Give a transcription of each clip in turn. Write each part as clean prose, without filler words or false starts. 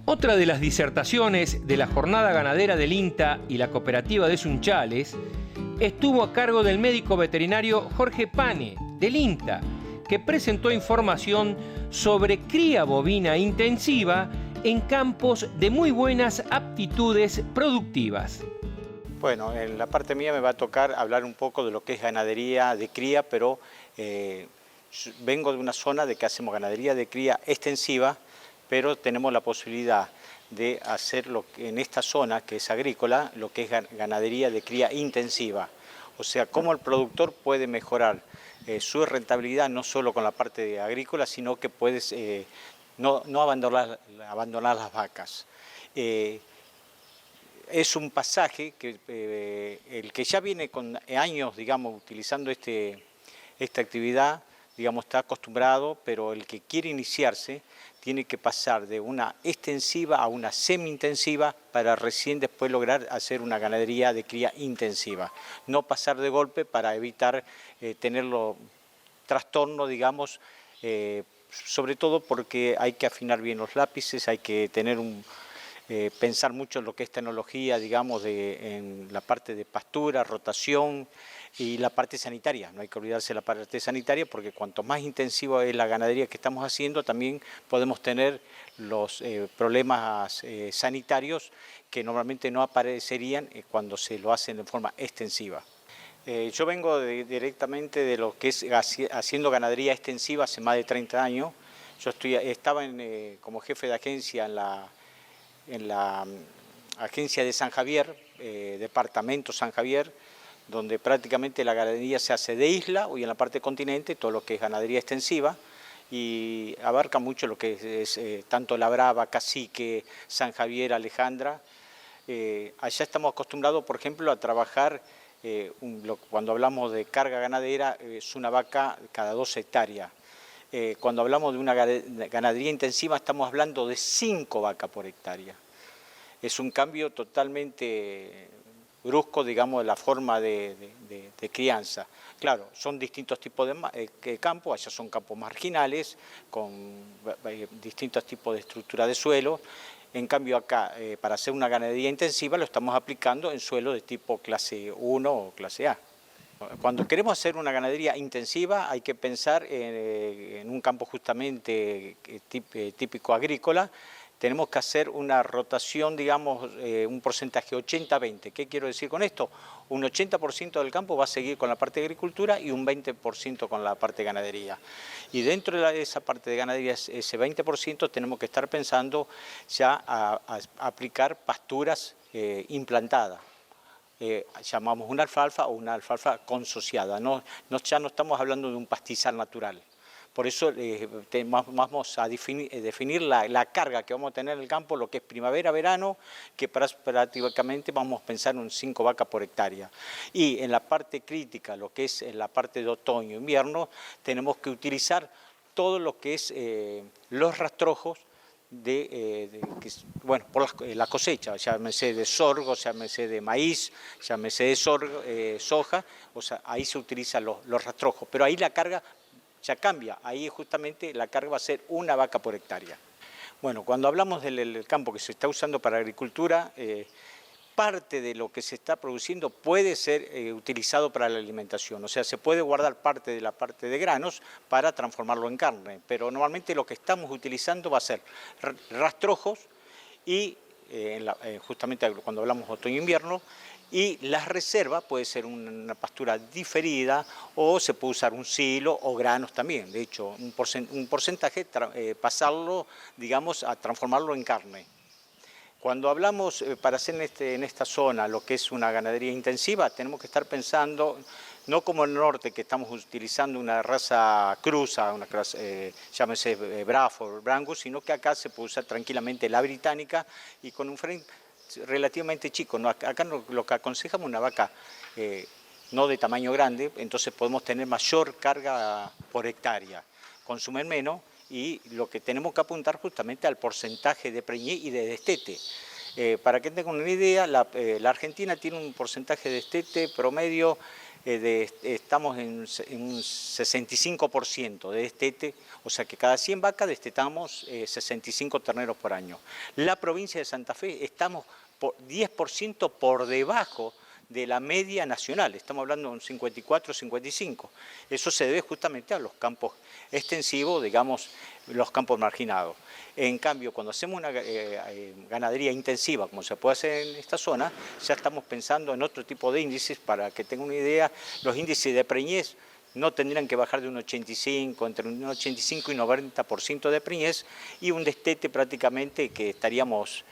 Otra de las disertaciones de la Jornada Ganadera del INTA y la Cooperativa de Sunchales estuvo a cargo del médico veterinario Jorge Pane, del INTA, que presentó información sobre cría bovina intensiva en campos de muy buenas aptitudes productivas. Bueno, en la parte mía me va a tocar hablar un poco de lo que es ganadería de cría, pero vengo de una zona de que hacemos ganadería de cría extensiva, pero tenemos la posibilidad de hacer en esta zona, que es agrícola, lo que es ganadería de cría intensiva. O sea, cómo el productor puede mejorar su rentabilidad no solo con la parte agrícola, sino que puede no abandonar las vacas. Es un pasaje que el que ya viene con años, digamos, utilizando esta actividad, digamos, está acostumbrado, pero el que quiere iniciarse tiene que pasar de una extensiva a una semi-intensiva para recién después lograr hacer una ganadería de cría intensiva. No pasar de golpe para evitar tener los trastornos, digamos, sobre todo porque hay que afinar bien los lápices, hay que tener pensar mucho en lo que es tecnología, digamos, en la parte de pastura, rotación y la parte sanitaria. No hay que olvidarse de la parte sanitaria porque cuanto más intensiva es la ganadería que estamos haciendo, también podemos tener los problemas sanitarios que normalmente no aparecerían cuando se lo hacen de forma extensiva. Yo vengo directamente de lo que es haciendo ganadería extensiva hace más de 30 años. Yo estaba como jefe de agencia en la agencia de San Javier, departamento San Javier, donde prácticamente la ganadería se hace de isla o en la parte continente, todo lo que es ganadería extensiva, y abarca mucho lo que es tanto La Brava, Cacique, San Javier, Alejandra. Allá estamos acostumbrados, por ejemplo, a trabajar, cuando hablamos de carga ganadera, es una vaca cada 2 hectáreas. Cuando hablamos de una ganadería intensiva estamos hablando de 5 vacas por hectárea. Es un cambio totalmente brusco, digamos, de la forma de crianza. Claro, son distintos tipos de campos, allá son campos marginales, con distintos tipos de estructura de suelo. En cambio acá, para hacer una ganadería intensiva, lo estamos aplicando en suelo de tipo clase 1 o clase A. Cuando queremos hacer una ganadería intensiva hay que pensar en un campo justamente típico agrícola. Tenemos que hacer una rotación, digamos, un porcentaje 80-20. ¿Qué quiero decir con esto? Un 80% del campo va a seguir con la parte de agricultura y un 20% con la parte de ganadería. Y dentro de esa parte de ganadería, ese 20%, tenemos que estar pensando ya a aplicar pasturas implantadas. Llamamos una alfalfa o una alfalfa consociada. Ya no estamos hablando de un pastizal natural. Por eso vamos a definir la carga que vamos a tener en el campo, lo que es primavera-verano, que prácticamente vamos a pensar en 5 vacas por hectárea. Y en la parte crítica, lo que es en la parte de otoño-invierno, tenemos que utilizar todo lo que es los rastrojos por la cosecha, llámese de sorgo, llámese de maíz, llámese de soja, o sea, ahí se utilizan los rastrojos, pero ahí la carga ya cambia, ahí justamente la carga va a ser 1 vaca por hectárea. Bueno, cuando hablamos del campo que se está usando para agricultura, parte de lo que se está produciendo puede ser utilizado para la alimentación, o sea, se puede guardar parte de la parte de granos para transformarlo en carne, pero normalmente lo que estamos utilizando va a ser rastrojos y justamente cuando hablamos otoño-invierno, y las reservas puede ser una pastura diferida o se puede usar un silo o granos también. De hecho, un porcentaje pasarlo, digamos, a transformarlo en carne. Cuando hablamos para hacer en esta zona lo que es una ganadería intensiva, tenemos que estar pensando, no como en el norte, que estamos utilizando una raza cruza, una raza, llámese Braford, Brangus, sino que acá se puede usar tranquilamente la británica y con un frame relativamente chico. ¿No? Acá lo que aconsejamos una vaca no de tamaño grande, entonces podemos tener mayor carga por hectárea, consumir menos, y lo que tenemos que apuntar justamente al porcentaje de preñez y de destete. Para que tengan una idea, la Argentina tiene un porcentaje de destete promedio estamos en un 65% de destete, o sea que cada 100 vacas destetamos 65 terneros por año. La provincia de Santa Fe estamos por 10% por debajo de la media nacional, estamos hablando de un 54-55. Eso se debe justamente a los campos extensivos, digamos, los campos marginados. En cambio, cuando hacemos una ganadería intensiva, como se puede hacer en esta zona, ya estamos pensando en otro tipo de índices. Para que tengan una idea, los índices de preñez no tendrían que bajar de un 85, entre un 85 y 90% de preñez, y un destete prácticamente que estaríamos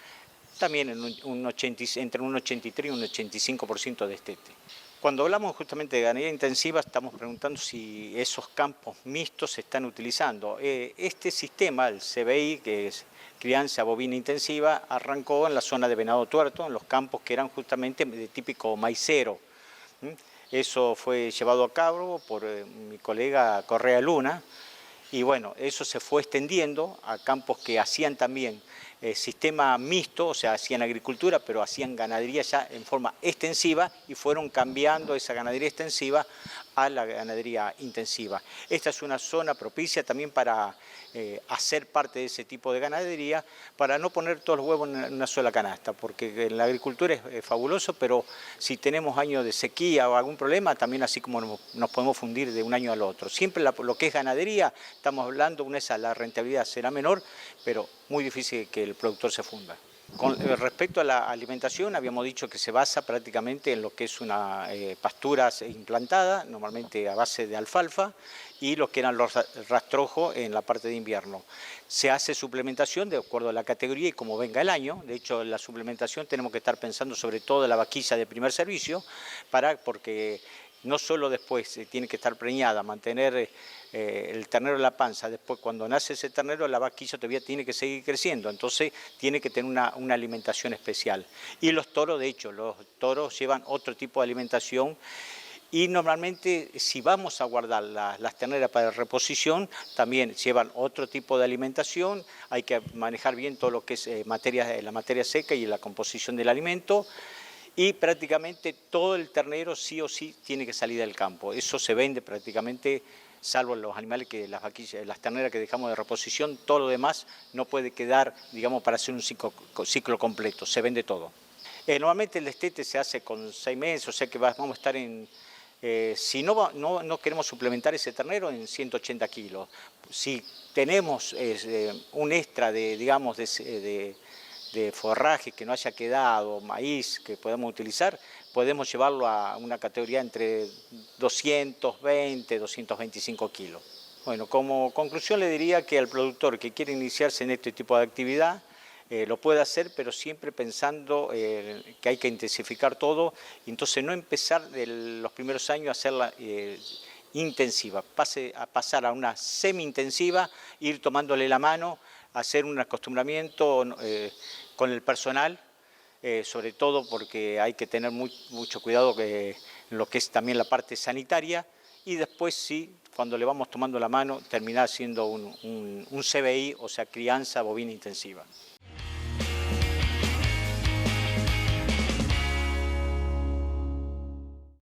también en entre un 83 y un 85% de destete. Cuando hablamos justamente de ganadería intensiva, estamos preguntando si esos campos mixtos se están utilizando. Este sistema, el CBI, que es crianza bovina intensiva, arrancó en la zona de Venado Tuerto, en los campos que eran justamente de típico maicero. Eso fue llevado a cabo por mi colega Correa Luna, y bueno, eso se fue extendiendo a campos que hacían también sistema mixto, o sea, hacían agricultura, pero hacían ganadería ya en forma extensiva, y fueron cambiando esa ganadería extensiva a la ganadería intensiva. Esta es una zona propicia también para hacer parte de ese tipo de ganadería, para no poner todos los huevos en una sola canasta, porque en la agricultura es fabuloso, pero si tenemos años de sequía o algún problema, también así como nos podemos fundir de un año al otro. Siempre lo que es ganadería, estamos hablando, la rentabilidad será menor, pero muy difícil que el productor se funda. Con respecto a la alimentación, habíamos dicho que se basa prácticamente en lo que es una pastura implantada, normalmente a base de alfalfa, y lo que eran los rastrojos en la parte de invierno. Se hace suplementación de acuerdo a la categoría y como venga el año. De hecho, la suplementación tenemos que estar pensando sobre todo en la vaquilla de primer servicio, porque no solo después tiene que estar preñada, mantener el ternero en la panza, después cuando nace ese ternero la vaquilla todavía tiene que seguir creciendo, entonces tiene que tener una alimentación especial. Y los toros, de hecho, los toros llevan otro tipo de alimentación, y normalmente si vamos a guardar las terneras para reposición, también llevan otro tipo de alimentación. Hay que manejar bien todo lo que es la materia seca y la composición del alimento. Y prácticamente todo el ternero sí o sí tiene que salir del campo. Eso se vende prácticamente, salvo los animales, las terneras que dejamos de reposición, todo lo demás no puede quedar, digamos, para hacer un ciclo completo, se vende todo. Normalmente el destete se hace con 6 meses, o sea que vamos a estar si no queremos suplementar ese ternero, en 180 kilos. Si tenemos un extra de forraje que no haya quedado, maíz que podemos utilizar, podemos llevarlo a una categoría entre 220, 225 kilos. Bueno, como conclusión le diría que al productor que quiere iniciarse en este tipo de actividad, lo puede hacer, pero siempre pensando que hay que intensificar todo, y entonces no empezar de los primeros años a hacerla intensiva, pasar a una semi-intensiva, ir tomándole la mano, hacer un acostumbramiento con el personal, sobre todo porque hay que tener mucho cuidado en lo que es también la parte sanitaria, y después sí, cuando le vamos tomando la mano, terminar siendo un CBI, o sea, crianza bovina intensiva.